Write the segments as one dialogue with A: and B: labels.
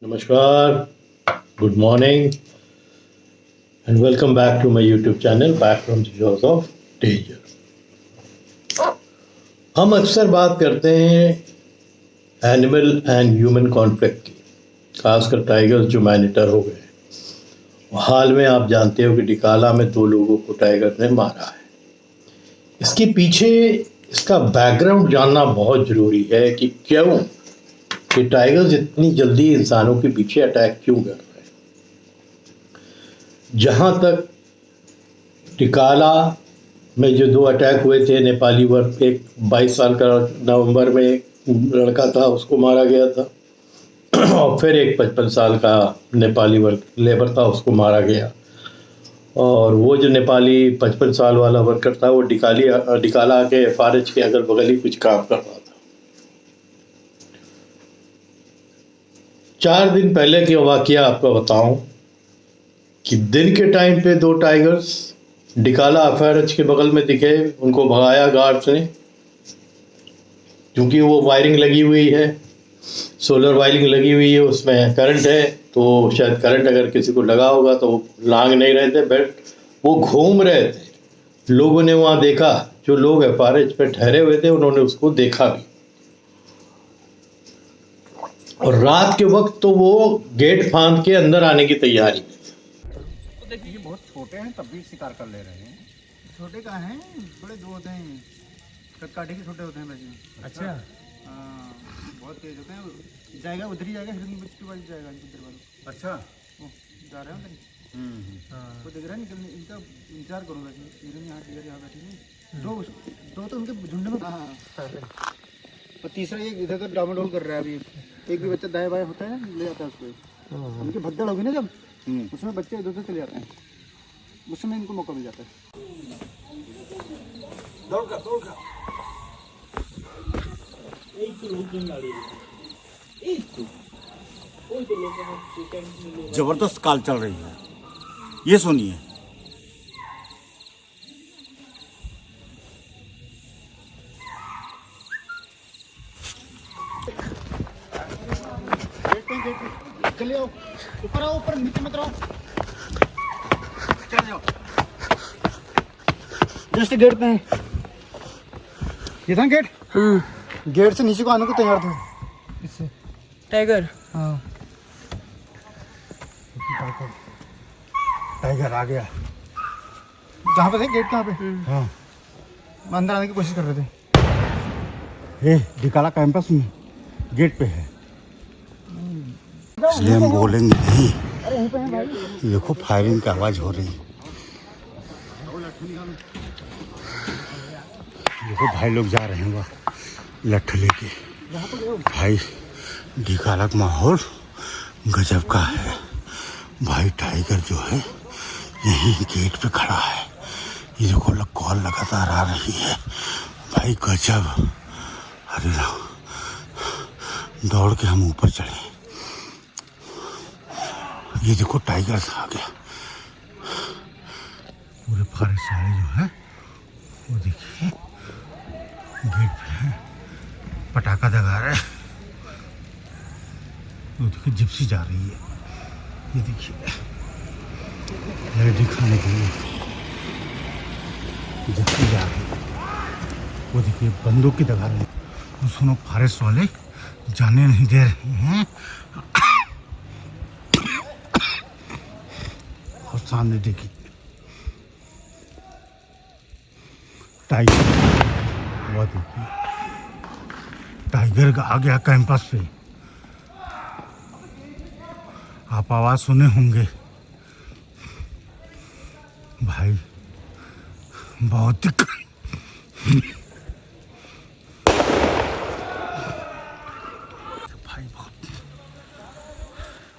A: नमस्कार, good morning and welcome back to my YouTube channel back from the jaws of danger. हम अक्सर बात करते हैं एनिमल एंड ह्यूमन कॉन्फ्लिक्ट की, खासकर टाइगर्स जो मैनिटर हो गए। हाल में आप जानते हो कि डिकाला में 2 लोगों को टाइगर ने मारा है। इसके पीछे इसका बैकग्राउंड जानना बहुत ज़रूरी है कि क्यों कि टाइगर्स इतनी जल्दी इंसानों के पीछे अटैक क्यों कर रहे हैं। जहाँ तक टिकाला में जो 2 अटैक हुए थे नेपाली वर्ग, एक 22 साल का नवंबर में एक लड़का था उसको मारा गया था और फिर एक 55 साल का नेपाली वर्ग लेबर था उसको मारा गया। और वो जो नेपाली 55 साल वाला वर्कर था वो डिकाला के फारिज के अगल बगल ही कुछ काम कर रहा था। 4 दिन पहले की वाक़या आपको बताऊं कि दिन के टाइम पे 2 टाइगर्स डिकाला अफेरज के बगल में दिखे। उनको भगाया गार्ड्स ने, क्योंकि वो वायरिंग लगी हुई है, सोलर वायरिंग लगी हुई है, उसमें करंट है, तो शायद करंट अगर किसी को लगा होगा तो वो लांग नहीं रहे थे, बट वो घूम रहे थे। लोगों ने वहाँ देखा, जो लोग अफेरज पे ठहरे हुए थे उन्होंने उसको देखा भी। और रात के वक्त तो वो गेट फांद के अंदर आने की तैयारी में।
B: तो देखिए बहुत छोटे हैं तब भी शिकार कर ले रहे हैं।
C: छोटे कहाँ हैं, बड़े 2 होते हैं, कटकाठी के छोटे होते हैं वैसे।
B: अच्छा
C: हाँ, बहुत तेज होते हैं। जाएगा उधर ही जाएगा, हिरन बच्ची वाली जाएगा इधर वाली।
B: अच्छा
C: वो जा रहे हैं उधर। वो देख रहे हैं निकलने, इनका इंतजार करो वैसे। हिरन यहाँ डियर यहाँ बैठी है। 2 तो उनके झुंड में। हाँ, और तीसरा ये इधर उधर डामाडोल कर रहा है अभी। एक भी बच्चा दाएं बाएं होता है, ले जाता है उसको। उनकी भद्दड़ होगी ना जब, उसमें बच्चे इधर उधर चले जाते हैं, उस समय इनको मौका मिल जाता है। दौड़ का
B: जबरदस्त काल चल रही है, ये सुनिए।
C: चले आओ, ऊपर आओ, ऊपर नीचे मत रहो, चल जाओ। जस्ट गेट पे है, ये था गेट। गेट से नीचे को आने को तैयार थे इससे
D: टाइगर।
C: हाँ, टाइगर आ गया जहाँ पे थे, गेट कहाँ पे। हाँ, अंदर आने की कोशिश कर रहे थे।
B: ये डिकाला कैंपस में गेट पे है, इसलिए हम बोलेंगे नहीं। देखो फायरिंग की आवाज हो रही है। देखो भाई लोग जा रहे हैं वहाँ लट्ठू लेके। भाई डिकाला का माहौल गजब का है। भाई टाइगर जो है यहीं गेट पे खड़ा है। ये देखो कॉल लगातार आ रही है। भाई गजब। अरे दौड़ के हम ऊपर चढ़े। ये देखो टाइगर आ गया। पूरे फारे सारे जो है वो देखिए गेट पे है, पटाखा दगा रहे हैं। वो देखिए जिप्सी जा रही है, ये देखिए दिखाने के लिए जिप्सी जा रही है। वो देखिए बंदूक की दगा रहे हैं। वो सुनो फॉरेस्ट वाले जाने नहीं दे रहे हैं। और सामने देखिए टाइगर, वो देखिए टाइगर का आ गया कैंपस पे। आप आवाज सुने होंगे। भाई बहुत दिक्कत।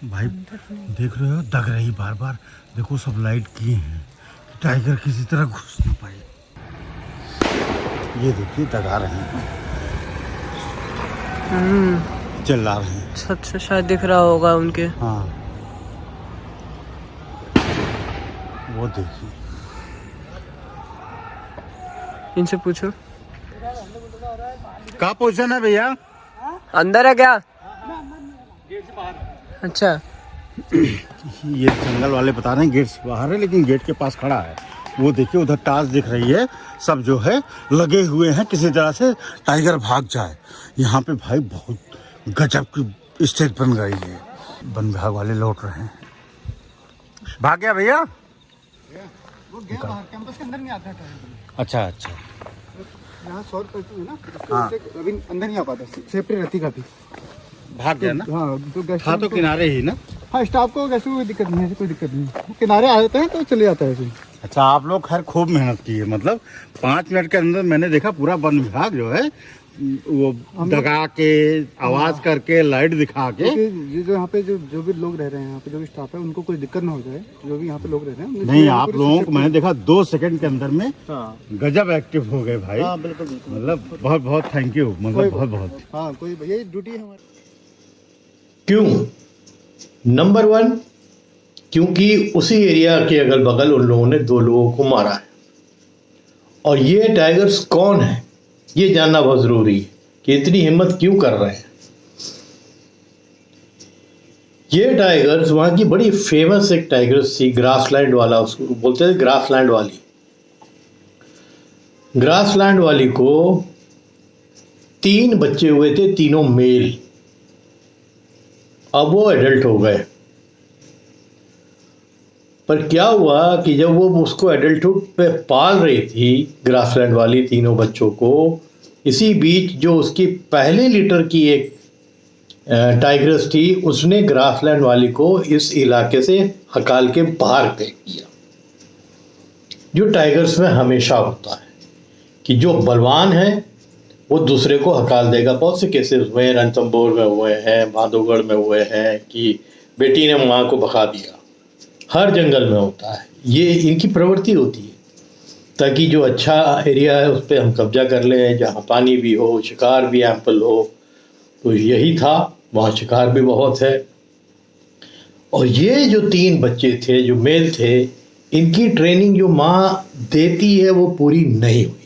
B: भाई देख रहे हो दग रही बार बार। देखो सब लाइट किए हैं, टाइगर किसी तरह घुस ना पाए। ये देखिए दगा रहे हैं, चिल्ला रहे हैं।
D: छत से शायद दिख रहा होगा उनके।
B: हाँ वो देखिए,
D: इनसे पूछो
B: कहाँ पोजीशन है भैया?
D: अंदर है क्या?
C: गेट से बाहर
D: अच्छा,
B: ये जंगल वाले बता रहे हैं गेट से बाहर है, लेकिन गेट के पास खड़ा है। वो देखिए उधर टास दिख रही है, सब जो है लगे हुए हैं किसी तरह से टाइगर भाग जाए। यहाँ पे भाई बहुत गजब की स्थिति बन गई है। वन विभाग वाले लौट रहे हैं। भाग गया भैया?
C: वो गया बाहर, कैंपस के अंदर नहीं आता है।
B: अच्छा अच्छा।
C: यहाँ 100 रुपये है ना, इसके
B: हाँ।
C: वजह से अभी अंदर नहीं आ पाता, सेफ्टी रहती काफी।
B: भाग गया ना?
C: हाँ, तो गेस्ट
B: था तो किनारे ही ना?
C: हाँ, स्टाफ को वैसे कोई दिक्कत नहीं है, कोई दिक्कत नहीं है। किनारे आ जाते हैं तो चले जाता है ऐसे।
B: अच्छा, आप लोग खैर खूब मेहनत की है। मतलब 5 मिनट के अंदर मैंने देखा पूरा वन विभाग जो है वो दगा के आवाज करके लाइट दिखा के,
C: क्योंकि ये जो यहाँ पे जो भी लोग रह रहे हैं, यहाँ पे जो भी स्टाफ है, उनको कोई दिक्कत ना हो जाए। जो भी यहाँ पे लोग रह रहे हैं
B: नहीं आप लोगों को मैंने देखा 2 सेकंड के अंदर में
C: हाँ
B: गजब एक्टिव हो गए भाई।
C: हाँ, बिल्कुल बिल्कुल।
B: मतलब बहुत बहुत थैंक यू, मतलब बहुत बहुत।
C: हाँ, कोई यही ड्यूटी है हमारी।
A: क्यों? नंबर 1, क्योंकि उसी एरिया के अगल बगल उन लोगों ने 2 लोगों को मारा है। और ये टाइगर्स कौन है ये जानना बहुत जरूरी है कि इतनी हिम्मत क्यों कर रहे हैं। ये टाइगर्स वहां की बड़ी फेमस एक टाइगर्स थी, ग्रासलैंड वाला, उसको बोलते थे ग्रासलैंड वाली। ग्रासलैंड वाली को 3 बच्चे हुए थे, तीनों मेल। अब वो एडल्ट हो गए। पर क्या हुआ कि जब वो उसको एडल्टहुड पे पाल रही थी, ग्रासलैंड वाली तीनों बच्चों को, इसी बीच जो उसकी पहले लीटर की एक टाइग्रस थी, उसने ग्रासलैंड वाली को इस इलाके से हकाल के बाहर फेंक दिया। जो टाइगर्स में हमेशा होता है कि जो बलवान है वो दूसरे को हकाल देगा। बहुत से केसेस हुए हैं, रणथंभौर में हुए हैं, भादोगढ़ में हुए हैं कि बेटी ने माँ को भगा दिया। हर जंगल में होता है, ये इनकी प्रवृत्ति होती है, ताकि जो अच्छा एरिया है उस पर हम कब्जा कर लें, जहाँ पानी भी हो, शिकार भी एम्पल हो। तो यही था, वहाँ शिकार भी बहुत है। और ये जो 3 बच्चे थे जो मेल थे, इनकी ट्रेनिंग जो माँ देती है वो पूरी नहीं हुई।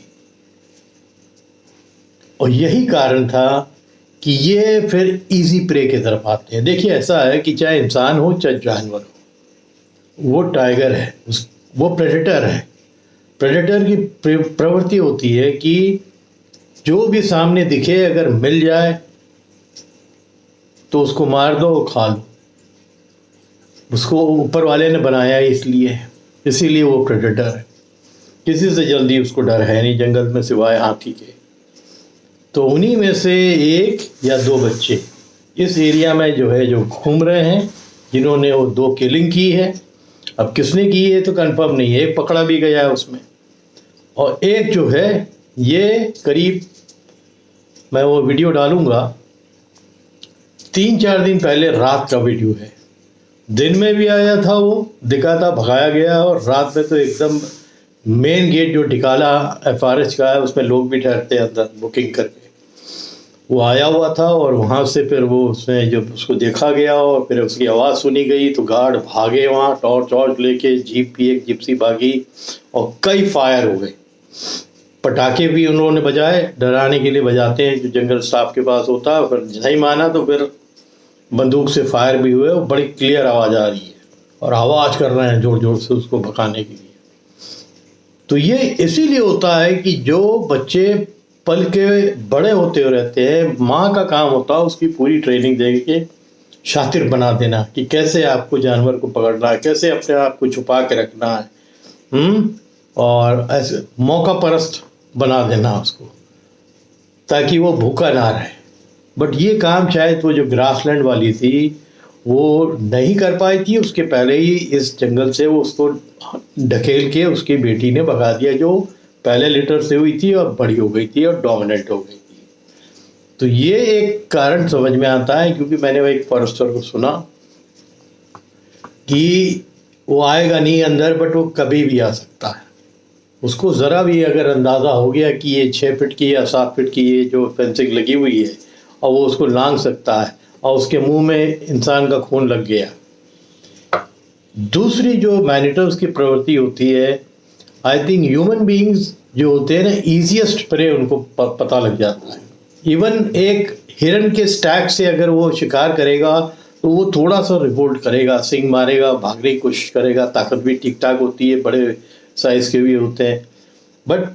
A: और यही कारण था कि ये फिर इजी प्रे की तरफ आते हैं। देखिए ऐसा है कि चाहे इंसान हो चाहे जानवर हो, वो टाइगर है, वो प्रेडेटर है। प्रेडेटर की प्रवृत्ति होती है कि जो भी सामने दिखे अगर मिल जाए तो उसको मार दो और खा लो। उसको ऊपर वाले ने बनाया है इसीलिए वो प्रेडेटर है। किसी से जल्दी उसको डर है नहीं जंगल में सिवाय हाथी के। तो उन्हीं में से 1 या 2 बच्चे इस एरिया में जो है जो घूम रहे हैं, जिन्होंने वो 2 किलिंग की है। अब किसने की है तो कंफर्म नहीं है, एक पकड़ा भी गया है उसमें, और एक जो है ये करीब, मैं वो वीडियो डालूंगा, 3-4 दिन पहले रात का वीडियो है। दिन में भी आया था, वो दिखा था, भगाया गया, और रात में तो एकदम मेन गेट जो टिकाला FRH का है उसमें लोग भी ठहरते हैं अंदर बुकिंग करके, वो आया हुआ था। और वहाँ से फिर वो उसमें जब उसको देखा गया और फिर उसकी आवाज़ सुनी गई तो गार्ड भागे वहाँ, टॉर्च लेके, जीप भी एक जिप्सी भागी और कई फायर हो गए। पटाखे भी उन्होंने बजाए, डराने के लिए बजाते हैं जो जंगल स्टाफ के पास होता है। फिर नहीं माना तो फिर बंदूक से फायर भी हुए, बड़ी क्लियर आवाज़ आ रही है और आवाज़ कर रहे हैं ज़ोर ज़ोर से उसको भगाने के लिए। तो ये इसीलिए होता है कि जो बच्चे पल के बड़े होते रहते हैं, माँ का काम होता है उसकी पूरी ट्रेनिंग दे के शातिर बना देना कि कैसे आपको जानवर को पकड़ना है, कैसे अपने आप को छुपा के रखना है, और ऐसे मौका परस्त बना देना उसको, ताकि वो भूखा ना रहे। बट ये काम शायद वो जो ग्रासलैंड वाली थी वो नहीं कर पाई थी। उसके पहले ही इस जंगल से वो उसको ढकेल के उसकी बेटी ने भगा दिया, जो पहले लीटर से हुई थी और बड़ी हो गई थी और डोमिनेंट हो गई थी। तो ये एक कारण समझ में आता है, क्योंकि मैंने वो एक फॉरेस्टर को सुना कि वो आएगा नहीं अंदर, बट वो कभी भी आ सकता है। उसको ज़रा भी अगर अंदाज़ा हो गया कि ये 6 फीट की या 7 फीट की ये जो फेंसिंग लगी हुई है और वो उसको लांघ सकता है, और उसके मुंह में इंसान का खून लग गया। दूसरी जो मैनिटर्स की प्रवृत्ति होती है, आई थिंक ह्यूमन बीइंग्स जो होते हैं ना, ईजीएस्ट प्रे उनको पता लग जाता है। इवन एक हिरन के स्टैक से अगर वो शिकार करेगा तो वो थोड़ा सा रिवोल्ट करेगा, सिंग मारेगा, भागने की कोशिश करेगा, ताकत भी ठीक ठाक होती है, बड़े साइज के भी होते हैं। बट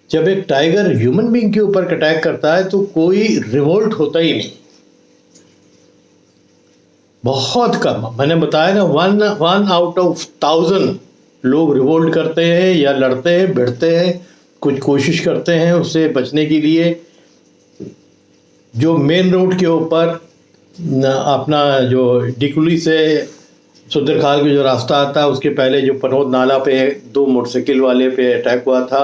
A: जब एक टाइगर ह्यूमन बीइंग के ऊपर अटैक करता है तो कोई रिवोल्ट होता ही नहीं, बहुत कम। मैंने बताया ना, 1 out of 1000 लोग रिवोल्ट करते हैं या लड़ते हैं, भिड़ते हैं, कुछ कोशिश करते हैं उससे बचने के लिए। जो मेन रोड के ऊपर अपना जो डिकुली से सुंदरखाल का जो रास्ता आता है, उसके पहले जो पनोद नाला पे 2 मोटरसाइकिल वाले पे अटैक हुआ था,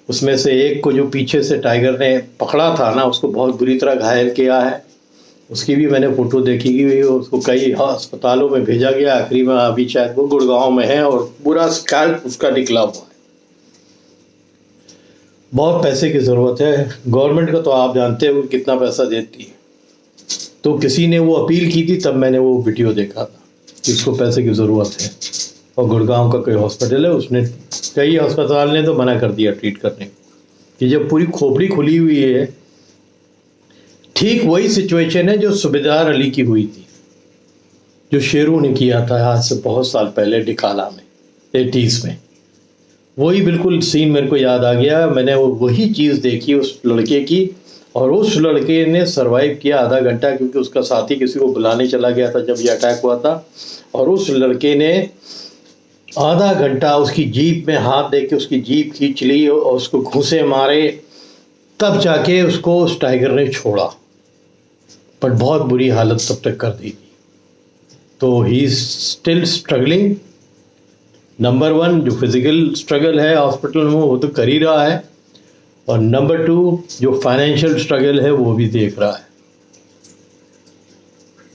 A: उसमें से एक को जो पीछे से टाइगर ने पकड़ा था ना, उसको बहुत बुरी तरह घायल किया है। उसकी भी मैंने फ़ोटो देखी कि उसको कई अस्पतालों में भेजा गया, आखिरी में अभी शायद वो गुड़गांव में है और पूरा स्कैल्प उसका निकला हुआ है। बहुत पैसे की ज़रूरत है गवर्नमेंट का, तो आप जानते हो कितना पैसा देती है। तो किसी ने वो अपील की थी, तब मैंने वो वीडियो देखा था कि इसको पैसे की ज़रूरत है। और गुड़गांव का कोई हॉस्पिटल है, उसने कई अस्पताल ने तो मना कर दिया ट्रीट करने कि जब पूरी खोपड़ी खुली हुई है। ठीक वही सिचुएशन है जो सूबेदार अली की हुई थी, जो शेरू ने किया था आज से बहुत साल पहले डिकाला में 80s में। वही बिल्कुल सीन मेरे को याद आ गया। मैंने वही चीज़ देखी उस लड़के की, और उस लड़के ने सरवाइव किया आधा घंटा, क्योंकि उसका साथी किसी को बुलाने चला गया था जब ये अटैक हुआ था। और उस लड़के ने आधा घंटा उसकी जीप में हाथ दे के उसकी जीप खींच ली और उसको घूंसे मारे, तब जाके उसको उस टाइगर ने छोड़ा। बट बहुत बुरी हालत तब तक कर दी थी। तो he is still struggling. Number 1 जो फिजिकल स्ट्रगल है हॉस्पिटल में वो तो कर ही रहा है, और नंबर 2 जो फाइनेंशियल स्ट्रगल है वो भी देख रहा है।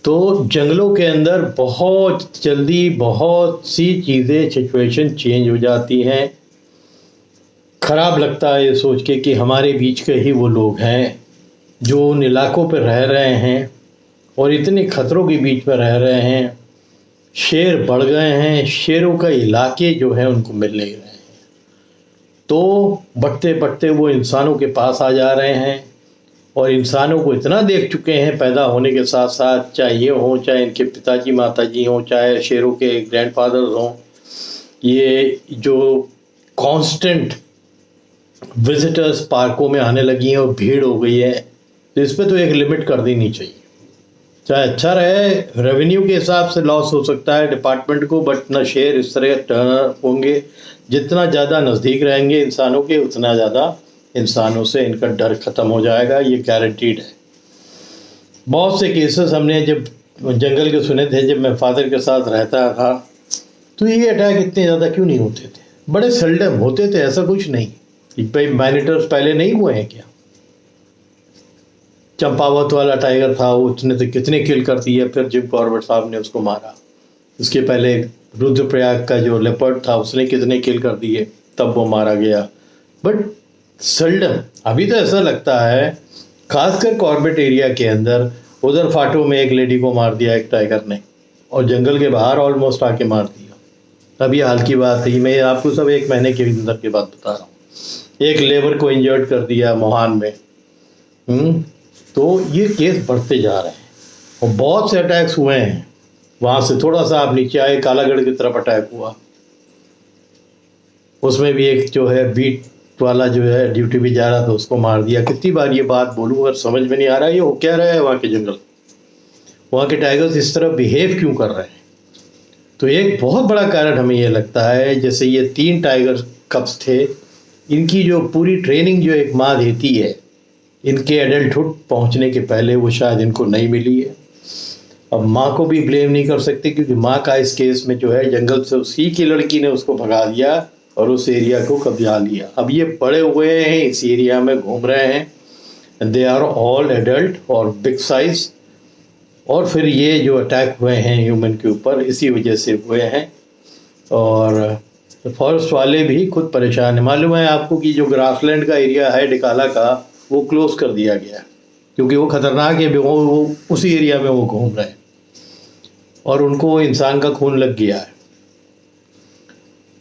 A: तो जंगलों के अंदर बहुत जल्दी बहुत सी चीज़ें, सिचुएशन चेंज हो जाती हैं। ख़राब लगता है ये सोच के कि हमारे बीच के ही वो लोग हैं जो उन इलाकों पर रह रहे हैं और इतने खतरों के बीच में रह रहे हैं। शेर बढ़ गए हैं, शेरों का इलाके जो है उनको मिल नहीं रहे हैं। तो बढ़ते बढ़ते वो इंसानों के पास आ जा रहे हैं, और इंसानों को इतना देख चुके हैं पैदा होने के साथ साथ, चाहे ये हों, चाहे इनके पिताजी माताजी हों, चाहे शेरों के ग्रैंडफादर्स हों। ये जो कांस्टेंट विजिटर्स पार्कों में आने लगी हैं और भीड़ हो गई है, तो इस पर तो एक लिमिट कर देनी चाहिए। चाहे अच्छा रहे, रेवेन्यू के हिसाब से लॉस हो सकता है डिपार्टमेंट को, बट न शेर इस तरह टर्न होंगे। जितना ज़्यादा नज़दीक रहेंगे इंसानों के, उतना ज़्यादा इंसानों से इनका डर ख़त्म हो जाएगा, ये गारंटीड है। बहुत से केसेस हमने जब जंगल के सुने थे, जब मैं फादर के साथ रहता था, तो ये अटैक इतने ज़्यादा क्यों नहीं होते थे? बड़े सेल्डम होते थे, ऐसा कुछ नहीं। भाई मैनिटर्स पहले नहीं हुए हैं क्या? चंपावत वाला टाइगर था, उसने तो कितने किल कर दिए, फिर जिम कॉर्बेट साहब ने उसको मारा। उसके पहले रुद्रप्रयाग का जो लेपर्ड था, उसने कितने किल कर दिए, तब वो मारा गया। But seldom. अभी तो ऐसा लगता है, खासकर कॉर्बेट एरिया के अंदर, उधर फाटो में एक लेडी को मार दिया एक टाइगर ने, और जंगल के बाहर ऑलमोस्ट आके मार दिया। अभी हाल की बात है, मैं आपको सब 1 महीने के अंदर की बात बता रहा हूँ। एक लेबर को इंजर्ड कर दिया मोहान में। तो ये केस बढ़ते जा रहे हैं, और बहुत से अटैक्स हुए हैं। वहाँ से थोड़ा सा आप नीचे आए, कालागढ़ की तरफ अटैक हुआ, उसमें भी एक जो है बीट वाला जो है ड्यूटी भी जा रहा था, उसको मार दिया। कितनी बार ये बात बोलूँ, अगर समझ में नहीं आ रहा है ये हो क्या रहा है वहाँ के जंगल, वहाँ के टाइगर्स इस तरह बिहेव क्यों कर रहे हैं। तो एक बहुत बड़ा कारण हमें ये लगता है, जैसे ये 3 टाइगर कप्स थे, इनकी जो पूरी ट्रेनिंग जो एक माँ देती है, इनके एडल्टहुड पहुँचने के पहले वो शायद इनको नहीं मिली है। अब माँ को भी ब्लेम नहीं कर सकते, क्योंकि माँ का इस केस में जो है जंगल से उसी की लड़की ने उसको भगा दिया और उस एरिया को कब्जा लिया। अब ये बड़े हुए हैं, इस एरिया में घूम रहे हैं, दे आर ऑल एडल्ट और बिग साइज। और फिर ये जो अटैक हुए हैं ह्यूमन के ऊपर, इसी वजह से हुए हैं। और फॉरेस्ट वाले भी खुद परेशान हैं। मालूम है आपको कि जो ग्रासलैंड का एरिया है डिकाला का, वो क्लोज कर दिया गया, क्योंकि वो ख़तरनाक है। वो उसी एरिया में वो घूम रहे हैं और उनको इंसान का खून लग गया है।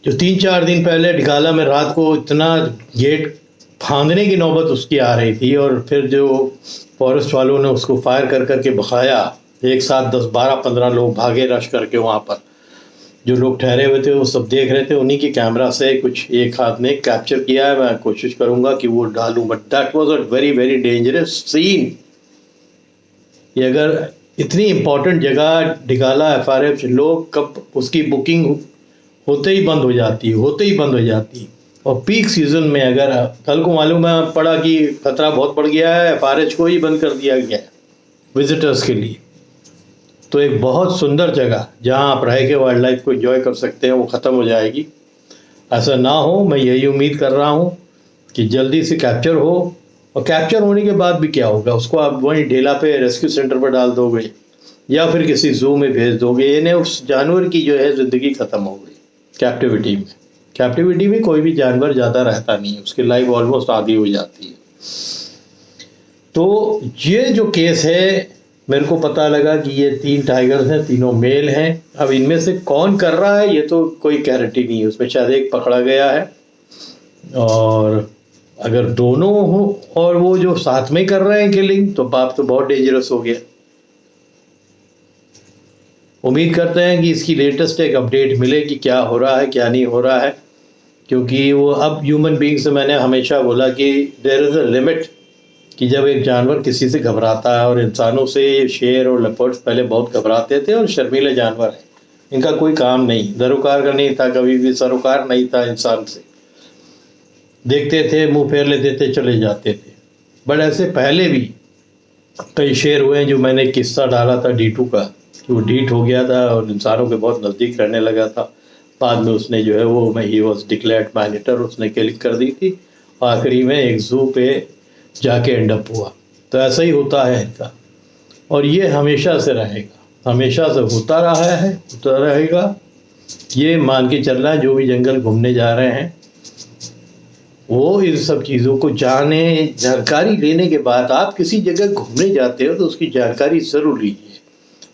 A: जो 3-4 दिन पहले डिकाला में रात को इतना गेट फांदने की नौबत उसकी आ रही थी, और फिर जो फॉरेस्ट वालों ने उसको फायर कर करके भगाया एक साथ 10, 12, 15 लोग भागे रश करके वहाँ पर। जो लोग ठहरे हुए थे वो सब देख रहे थे, उन्हीं की कैमरा से कुछ एक हाथ ने कैप्चर किया है। मैं कोशिश करूँगा कि वो डालूँ, but that was a very very dangerous scene. ये अगर इतनी इम्पोर्टेंट जगह डिगाला FRF, लोग कब उसकी बुकिंग होते ही बंद हो जाती। और पीक सीज़न में अगर कल को मालूम है पड़ा कि खतरा बहुत बढ़ गया है, FRH को ही बंद कर दिया गया है विजिटर्स के लिए, तो एक बहुत सुंदर जगह जहां आप रह के वाइल्ड लाइफ को एंजॉय कर सकते हैं वो ख़त्म हो जाएगी। ऐसा ना हो, मैं यही उम्मीद कर रहा हूं कि जल्दी से कैप्चर हो। और कैप्चर होने के बाद भी क्या होगा, उसको आप वहीं ढेला पे रेस्क्यू सेंटर पर डाल दोगे या फिर किसी जू में भेज दोगे, यानी उस जानवर की जो है ज़िंदगी ख़त्म हो गई। कैप्टिविटी में कोई भी जानवर ज़्यादा रहता नहीं है, उसकी लाइफ ऑलमोस्ट आधी हो जाती है। तो ये जो केस है, मेरे को पता लगा कि ये 3 टाइगर्स हैं, तीनों मेल हैं। अब इनमें से कौन कर रहा है ये तो कोई गारंटी नहीं है, उसमें शायद एक पकड़ा गया है, और अगर दोनों हो और वो जो साथ में कर रहे हैं किलिंग, तो बाप तो बहुत डेंजरस हो गया। उम्मीद करते हैं कि इसकी लेटेस्ट एक अपडेट मिले कि क्या हो रहा है क्या नहीं हो रहा है, क्योंकि वो अब ह्यूमन बीइंग से मैंने हमेशा बोला कि देयर इज़ अ लिमिट, कि जब एक जानवर किसी से घबराता है, और इंसानों से शेर और लेपर्ड्स पहले बहुत घबराते थे और शर्मीले जानवर हैं, इनका कोई काम नहीं, दरोकार का नहीं था, कभी भी सरोकार नहीं था इंसान से, देखते थे मुंह फेर लेते थे चले जाते थे। बट ऐसे पहले भी कई शेर हुए हैं, जो मैंने किस्सा डाला था D2 का, वो डीट हो गया था और इंसानों के बहुत नज़दीक रहने लगा था। बाद में उसने जो है वो ही वॉज डिक्लेयर्ड मैनेटर, उसने किलिंग कर दी थी, आखिरी में एक जू पे जाके एंड अप हुआ। तो ऐसा ही होता है इनका, और ये हमेशा से रहेगा, हमेशा से होता रहा है, होता रहेगा। ये मान के चलना है, जो भी जंगल घूमने जा रहे हैं वो इन सब चीज़ों को जाने, जानकारी लेने के बाद आप किसी जगह घूमने जाते हो तो उसकी जानकारी ज़रूर लीजिए।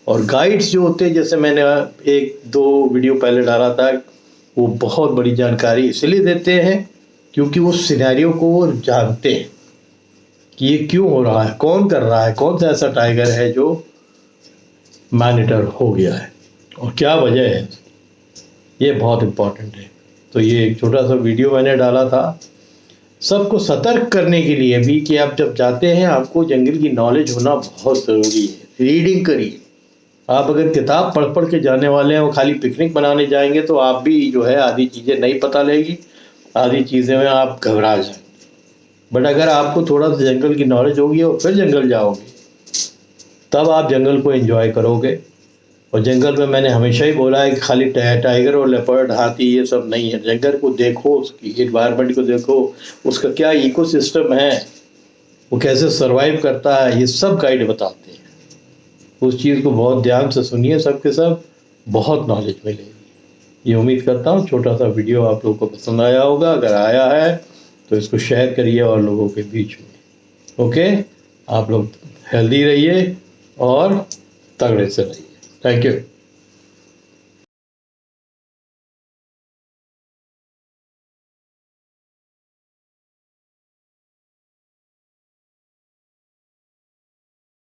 A: और गाइड्स जो होते हैं, जैसे मैंने 1-2 वीडियो पहले डाला था, वो बहुत बड़ी जानकारी इसलिए देते हैं क्योंकि वो सिनेरियो को वो जानते हैं कि ये क्यों हो रहा है, कौन कर रहा है, कौन सा ऐसा टाइगर है जो मॉनिटर हो गया है और क्या वजह है। ये बहुत इम्पोर्टेंट है। तो ये एक छोटा सा वीडियो मैंने डाला था सबको सतर्क करने के लिए भी, कि आप जब जाते हैं आपको जंगल की नॉलेज होना बहुत ज़रूरी है। रीडिंग करिए। आप अगर किताब पढ़ पढ़ के जाने वाले हैं और खाली पिकनिक मनाने जाएंगे तो आप भी जो है आधी चीज़ें नहीं पता लगेगी, आधी चीज़ें में आप घबरा जाएंगे। बट अगर आपको थोड़ा सा जंगल की नॉलेज होगी और फिर जंगल जाओगे, तब आप जंगल को एंजॉय करोगे। और जंगल में मैंने हमेशा ही बोला है कि खाली टाइगर और लेपर्ड, हाथी ये सब नहीं है। जंगल को देखो, उसकी एनवायरनमेंट को देखो, उसका क्या इकोसिस्टम है, वो कैसे सरवाइव करता है, ये सब गाइड बताते हैं। उस चीज़ को बहुत ध्यान से सुनिए, सबके सब बहुत नॉलेज मिलेगी। ये उम्मीद करता हूँ छोटा सा वीडियो आप लोगों को पसंद आया होगा। अगर आया है तो इसको शेयर करिए और लोगों के बीच में। ओके, आप लोग हेल्दी रहिए और तगड़े से रहिए। Thank you.